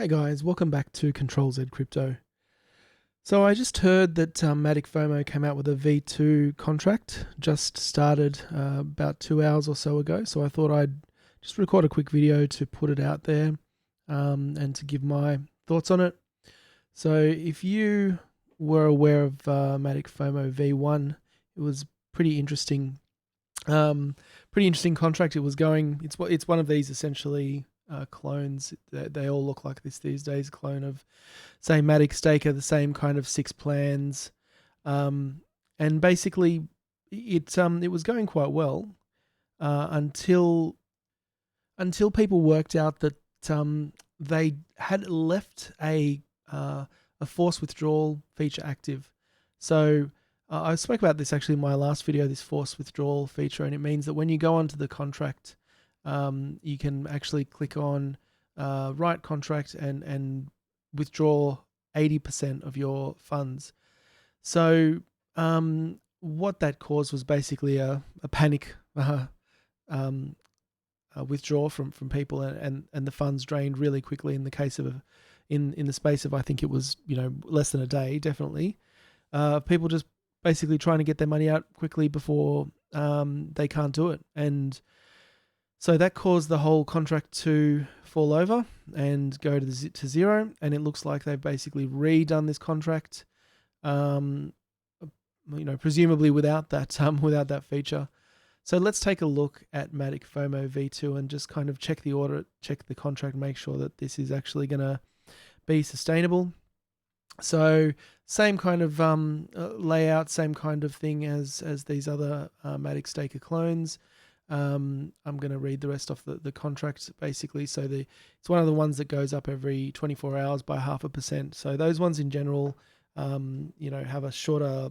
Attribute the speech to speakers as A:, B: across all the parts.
A: Hey guys, welcome back to Control Z Crypto. So I just heard that Matic Fomo came out with a V2 contract, just started about 2 hours or so ago. So I thought I'd just record a quick video to put it out there and to give my thoughts on it. So if you were aware of Matic Fomo V1, it was pretty interesting. Pretty interesting contract. It was going. It's one of these essentially clones. They all look like this these days. Clone of, say, Matic Staker, the same kind of 6 plans, and basically it was going quite well until people worked out that they had left a force withdrawal feature active. So I spoke about this actually in my last video, this force withdrawal feature, and it means that when you go onto the contract, you can actually click on write contract and withdraw 80% of your funds. So what that caused was basically a panic withdraw from people, and the funds drained really quickly in the case of in the space of, I think it was, less than a day, definitely. People just basically trying to get their money out quickly before they can't do it. And so that caused the whole contract to fall over and go to zero. And it looks like they've basically redone this contract, presumably without that feature. So let's take a look at Matic Fomo V2 and just kind of check the audit, check the contract, make sure that this is actually going to be sustainable. So same kind of layout, same kind of thing as these other Matic Staker clones. I'm going to read the rest off the contract basically. So it's one of the ones that goes up every 24 hours by 0.5%. So those ones in general, have a shorter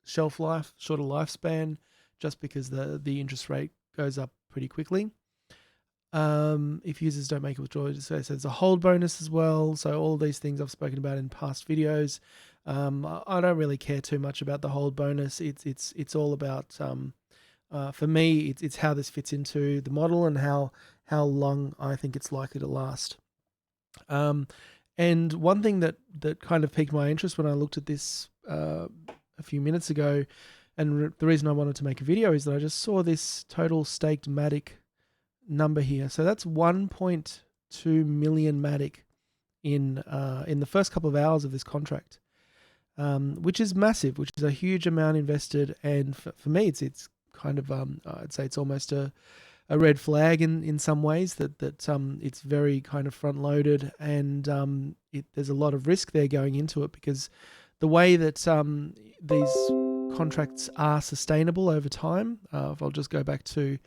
A: shelf life, shorter lifespan, just because the interest rate goes up pretty quickly. If users don't make a withdrawal, so there's a hold bonus as well. So all of these things I've spoken about in past videos. I don't really care too much about the hold bonus. It's all about for me, it's how this fits into the model and how long I think it's likely to last. And one thing that kind of piqued my interest when I looked at this a few minutes ago, and the reason I wanted to make a video is that I just saw this total staked Matic number here. So that's 1.2 million Matic in the first couple of hours of this contract, which is massive, which is a huge amount invested. And for me, it's kind of I'd say it's almost a red flag in some ways that it's very kind of front loaded, and there's a lot of risk there going into it, because the way that these contracts are sustainable over time, if I'll just go back to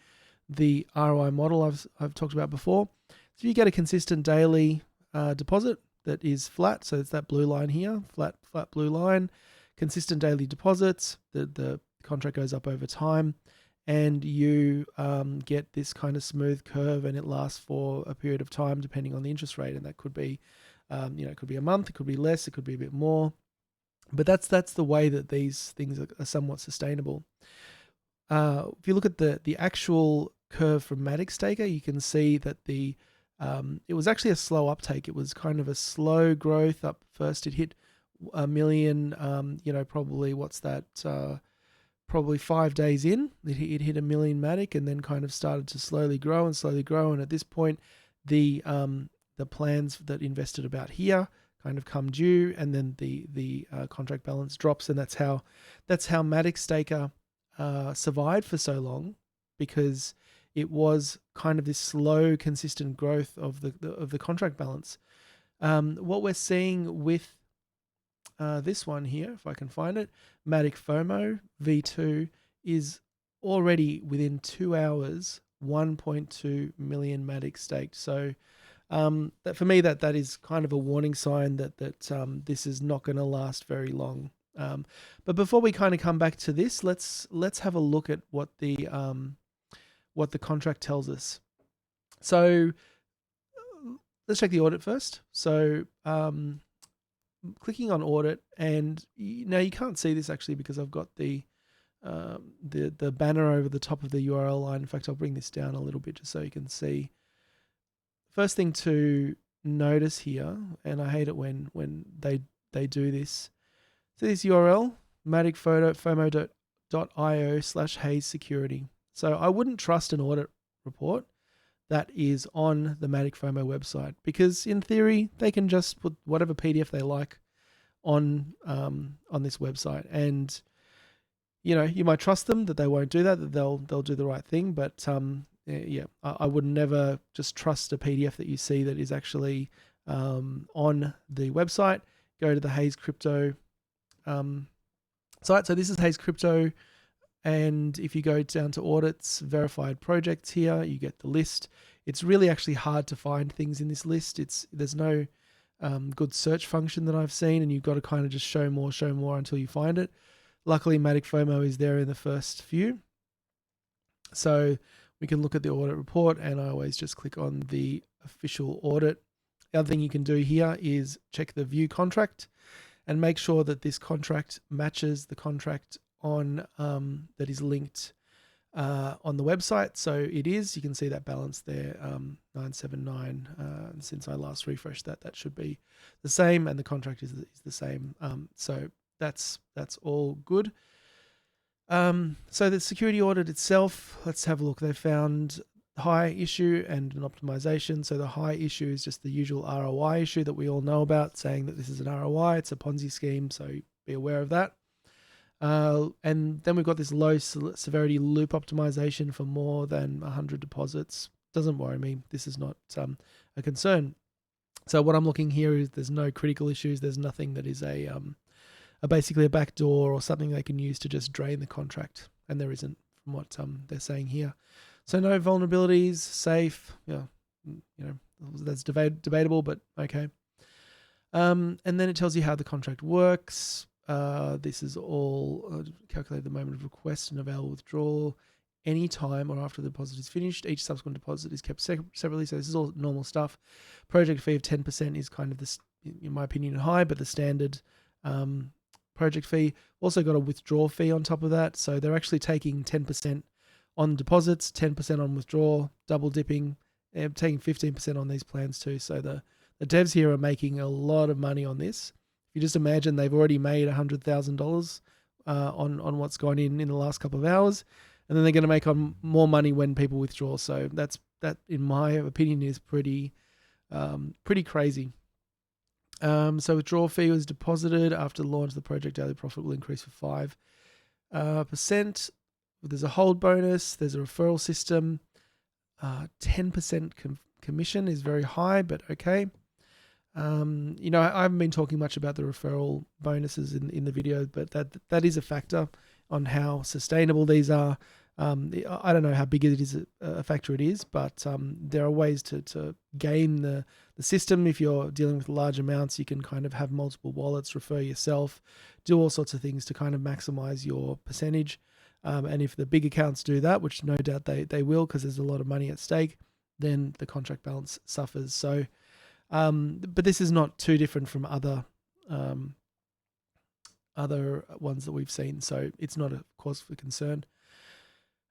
A: the ROI model I've talked about before. So you get a consistent daily deposit that is flat. So it's that blue line here, flat blue line, consistent daily deposits. The contract goes up over time, and you get this kind of smooth curve, and it lasts for a period of time depending on the interest rate. And that could be, it could be a month, it could be less, it could be a bit more. But that's the way that these things are somewhat sustainable. If you look at the actual curve from Matic Staker, you can see that it was actually a slow uptake. It was kind of a slow growth up first. It hit 1 million, probably what's that? Probably 5 days in, it hit 1 million Matic, and then kind of started to slowly grow. And at this point, the plans that invested about here kind of come due, and then the contract balance drops, and that's how Matic Staker survived for so long, because it was kind of this slow, consistent growth of the contract balance. What we're seeing with this one here, if I can find it, Matic Fomo V2, is already within 2 hours 1.2 million Matic staked. So that for me, that is kind of a warning sign that this is not going to last very long. But before we kind of come back to this, let's have a look at what the contract tells us. So let's check the audit first. So clicking on audit, and now you can't see this actually because I've got the banner over the top of the URL line. In fact, I'll bring this down a little bit just so you can see. First thing to notice here, and I hate it when they do this. So this URL, maticfomo.io/Haze security. So I wouldn't trust an audit report that is on the Matic Fomo website, because in theory they can just put whatever PDF they like on this website, and you might trust them that they won't do that they'll do the right thing, but I would never just trust a PDF that you see that is actually on the website. Go to the Haze Crypto site. So this is Haze Crypto, and if you go down to audits, verified projects here, you get the list. It's really actually hard to find things in this list. There's no good search function that I've seen, and you've got to kind of just show more until you find it. Luckily, Matic Fomo is there in the first few. So we can look at the audit report, and I always just click on the official audit. The other thing you can do here is check the view contract and make sure that this contract matches the contract on that is linked on the website. So it is. You can see that balance there, 979. And since I last refreshed that should be the same, and the contract is the same. So that's all good. So the security audit itself, let's have a look. They found high issue and an optimization. So the high issue is just the usual ROI issue that we all know about, saying that this is an ROI, it's a Ponzi scheme, so be aware of that. And then we've got this low severity loop optimization for more than 100 deposits. Doesn't worry me. This is not a concern. So what I'm looking here is there's no critical issues. There's nothing that is basically a backdoor or something they can use to just drain the contract, and there isn't, from what they're saying here. So no vulnerabilities, safe. That's debatable, but okay. And then it tells you how the contract works. This is all calculated at the moment of request and available withdrawal any time or after the deposit is finished. Each subsequent deposit is kept separately. So this is all normal stuff. Project fee of 10% is kind of this, in my opinion, high, but the standard project fee. Also got a withdrawal fee on top of that. So they're actually taking 10% on deposits, 10% on withdrawal, double dipping. They're taking 15% on these plans too. So the devs here are making a lot of money on this. You just imagine they've already made $100,000 on what's gone in the last couple of hours, and then they're going to make more money when people withdraw. So that in my opinion is pretty crazy. So withdrawal fee was deposited after the launch. The project daily profit will increase for 5%. There's a hold bonus. There's a referral system. 10% commission is very high, but okay. I haven't been talking much about the referral bonuses in the video, but that is a factor on how sustainable these are. I don't know how big it is a factor it is, but there are ways to game the system. If you're dealing with large amounts, you can kind of have multiple wallets, refer yourself, do all sorts of things to kind of maximize your percentage. And if the big accounts do that, which no doubt they will, because there's a lot of money at stake, then the contract balance suffers. So but this is not too different from other ones that we've seen, so it's not a cause for concern.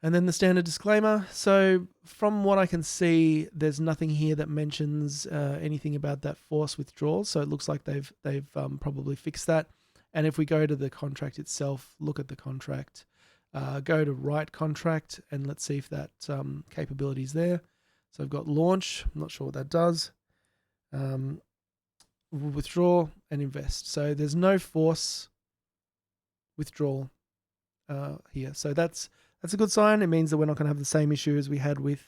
A: And then the standard disclaimer. So from what I can see, there's nothing here that mentions anything about that forced withdrawal. So it looks like they've probably fixed that. And if we go to the contract itself, look at the contract, go to write contract, and let's see if that capability is there. So I've got launch. I'm not sure what that does. Withdraw and invest. So there's no force withdrawal here. So that's a good sign. It means that we're not going to have the same issue as we had with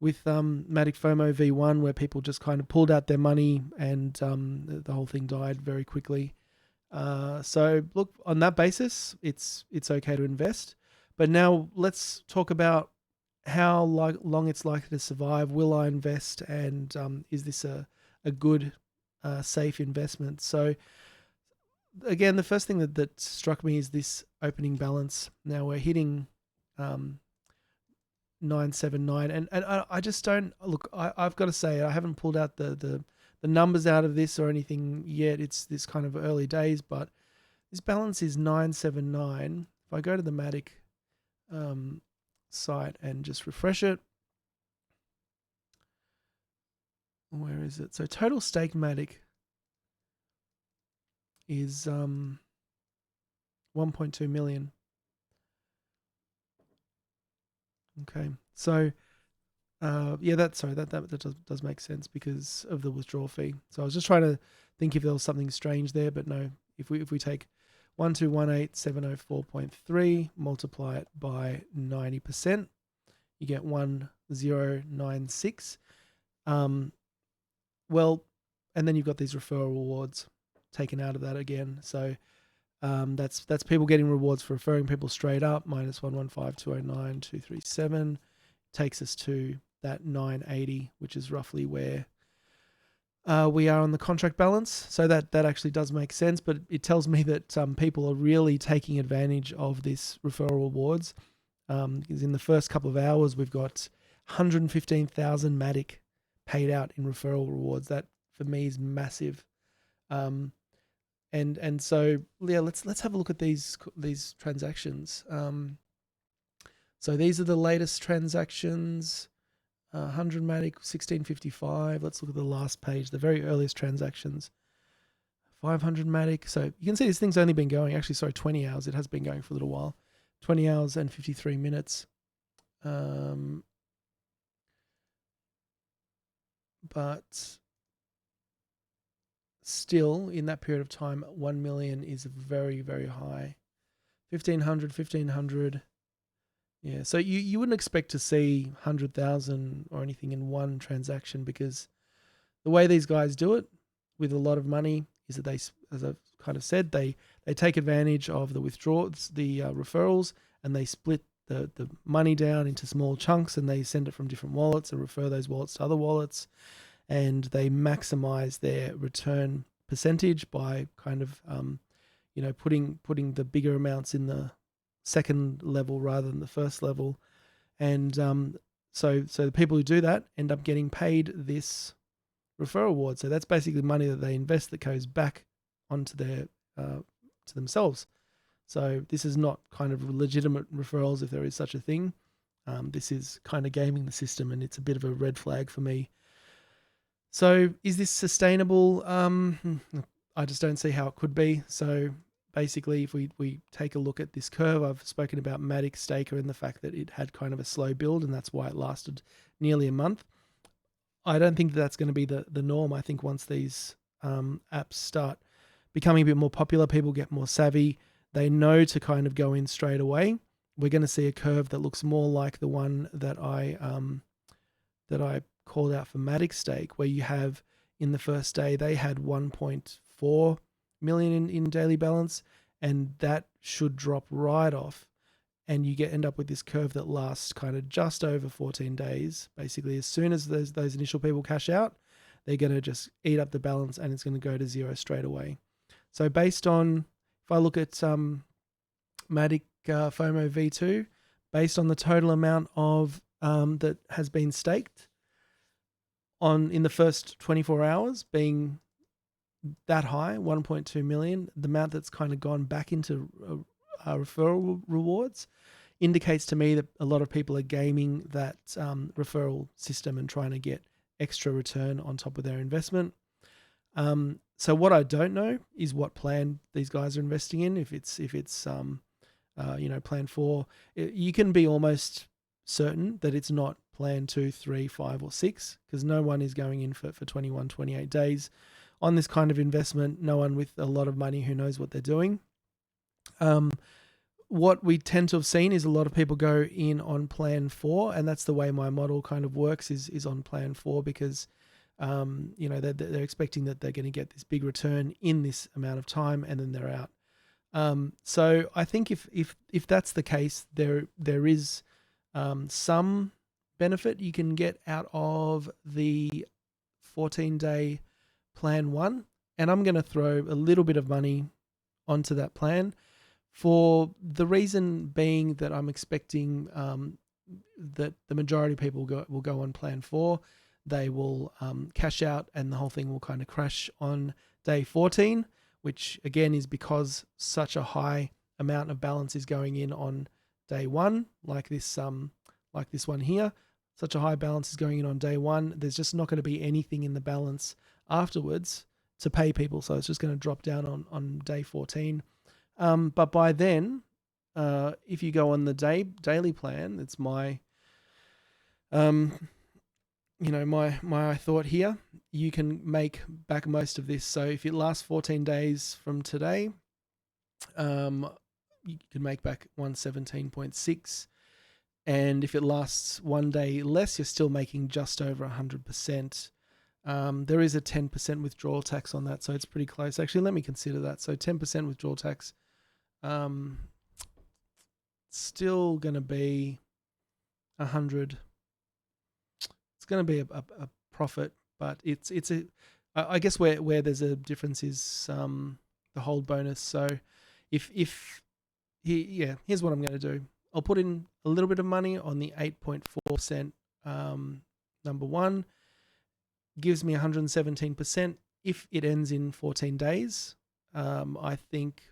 A: Matic Fomo V1, where people just kind of pulled out their money and the whole thing died very quickly. So look, on that basis, it's okay to invest. But now let's talk about how long it's likely to survive. Will I invest, and is this a good, safe investment? So again, the first thing that struck me is this opening balance. Now we're hitting 979, and I just don't look. I've got to say, I haven't pulled out the numbers out of this or anything yet. It's this kind of early days, but this balance is 979. If I go to the Matic site and just refresh it, where is it? So total staked Matic is 1.2 million. Okay, so yeah, that does make sense because of the withdrawal fee. So I was just trying to think if there was something strange there, but no. If we take 1218704.3, multiply it by 90%, you get 1096. Well, and then you've got these referral rewards taken out of that again. So that's people getting rewards for referring people straight up. Minus 115209237 takes us to that 980, which is roughly where we are on the contract balance. So that actually does make sense, but it tells me that people are really taking advantage of this referral rewards. Because in the first couple of hours, we've got 115,000 Matic paid out in referral rewards. That for me is massive. And so yeah, let's have a look at these transactions. So these are the latest transactions. 100 Matic, 1655. Let's look at the last page, the very earliest transactions. 500 Matic. So you can see this thing's only been going, actually, sorry, 20 hours. It has been going for a little while. 20 hours and 53 minutes. But still, in that period of time, 1 million is very, very high. 1500. Yeah, so you wouldn't expect to see 100,000 or anything in one transaction, because the way these guys do it with a lot of money is that they, as I've kind of said, they take advantage of the withdrawals, the referrals, and they split the money down into small chunks, and they send it from different wallets and refer those wallets to other wallets, and they maximize their return percentage by kind of putting the bigger amounts in the second level rather than the first level. And so the people who do that end up getting paid this referral reward. So that's basically money that they invest that goes back onto their to themselves. So this is not kind of legitimate referrals, if there is such a thing. This is kind of gaming the system, and it's a bit of a red flag for me. So is this sustainable? I just don't see how it could be. So basically, if we take a look at this curve, I've spoken about Matic Staker and the fact that it had kind of a slow build, and that's why it lasted nearly a month. I don't think that's going to be the norm. I think once these apps start becoming a bit more popular, people get more savvy, they know to kind of go in straight away. We're going to see a curve that looks more like the one that I called out for Matic Stake, where you have in the first day they had 1.4 million in daily balance, and that should drop right off, and you end up with this curve that lasts kind of just over 14 days. Basically, as soon as those initial people cash out, they're going to just eat up the balance, and it's going to go to zero straight away. So based on, if I look at Matic Fomo V2, based on the total amount of that has been staked in the first 24 hours being that high, 1.2 million, the amount that's kind of gone back into referral rewards indicates to me that a lot of people are gaming that referral system and trying to get extra return on top of their investment. So what I don't know is what plan these guys are investing in. If it's plan 4, you can be almost certain that it's not plan 2, 3, 5, or 6, because no one is going in for 21, 28 days on this kind of investment. No one with a lot of money who knows what they're doing. What we tend to have seen is a lot of people go in on plan 4, and that's the way my model kind of works, is on plan 4, because they're expecting that they're going to get this big return in this amount of time, and then they're out. So I think if that's the case, there is some benefit you can get out of the 14-day plan 1, and I'm going to throw a little bit of money onto that plan, for the reason being that I'm expecting that the majority of people will go on plan 4. They will cash out, and the whole thing will kind of crash on day 14, which again is because such a high amount of balance is going in on day 1, like this one here. such a high balance is going in on day one, there's just not going to be anything in the balance afterwards to pay people. So it's just going to drop down on day 14. But by then, if you go on the daily plan, it's my, my thought here, you can make back most of this. So if it lasts 14 days from today, you can make back 117.6. And if it lasts one day less, you're still making just over 100%. There is a 10% withdrawal tax on that, so it's pretty close. Actually, let me consider that. So 10% withdrawal tax, still going to be 100. It's going to be a profit, but I guess where there's a difference is the hold bonus. So here's what I'm going to do. I'll put in a little bit of money on the 8.4% number one. Gives me 117%. If it ends in 14 days, I think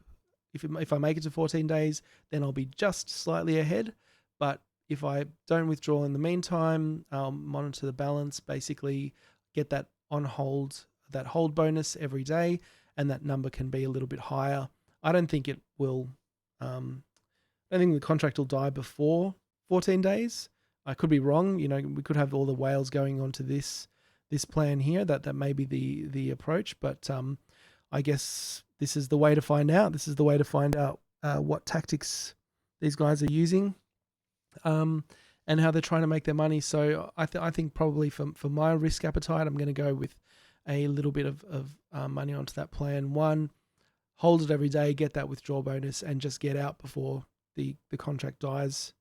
A: if I make it to 14 days, then I'll be just slightly ahead. But if I don't withdraw in the meantime, I'll monitor the balance, basically get that on hold, that hold bonus every day, and that number can be a little bit higher. I don't think it will. I think the contract will die before 14 days. I could be wrong. We could have all the whales going onto this plan here. That may be the approach, but I guess this is the way to find out. This is the way to find out what tactics these guys are using, and how they're trying to make their money. So I think probably for my risk appetite, I'm going to go with a little bit of money onto that plan. One, hold it every day, get that withdrawal bonus, and just get out before the contract dies,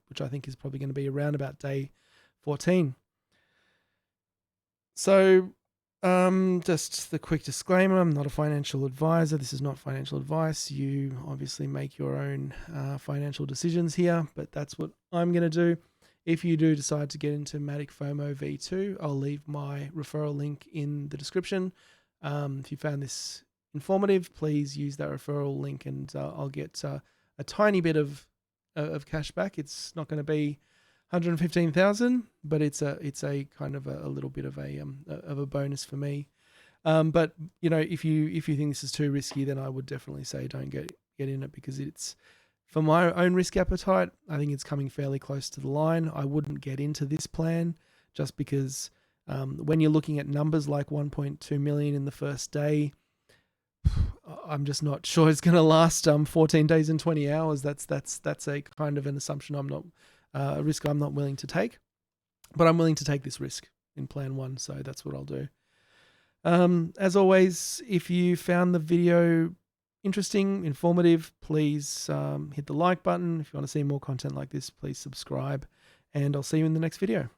A: which I think is probably going to be around about day 14. So just the quick disclaimer, I'm not a financial advisor. This is not financial advice. You obviously make your own financial decisions here, but that's what I'm going to do. If you do decide to get into Matic Fomo V2, I'll leave my referral link in the description. If you found this informative, please use that referral link, and I'll get a tiny bit of cash back. It's not going to be 115,000, but it's a kind of a little bit of a bonus for me. But if you think this is too risky, then I would definitely say don't get in it, because it's, for my own risk appetite, I think it's coming fairly close to the line. I wouldn't get into this plan just because when you're looking at numbers like 1.2 million in the first day, I'm just not sure it's going to last 14 days and 20 hours. That's a kind of an assumption a risk I'm not willing to take, but I'm willing to take this risk in plan one. So that's what I'll do. As always, if you found the video interesting, informative, please hit the like button. If you want to see more content like this, please subscribe, and I'll see you in the next video.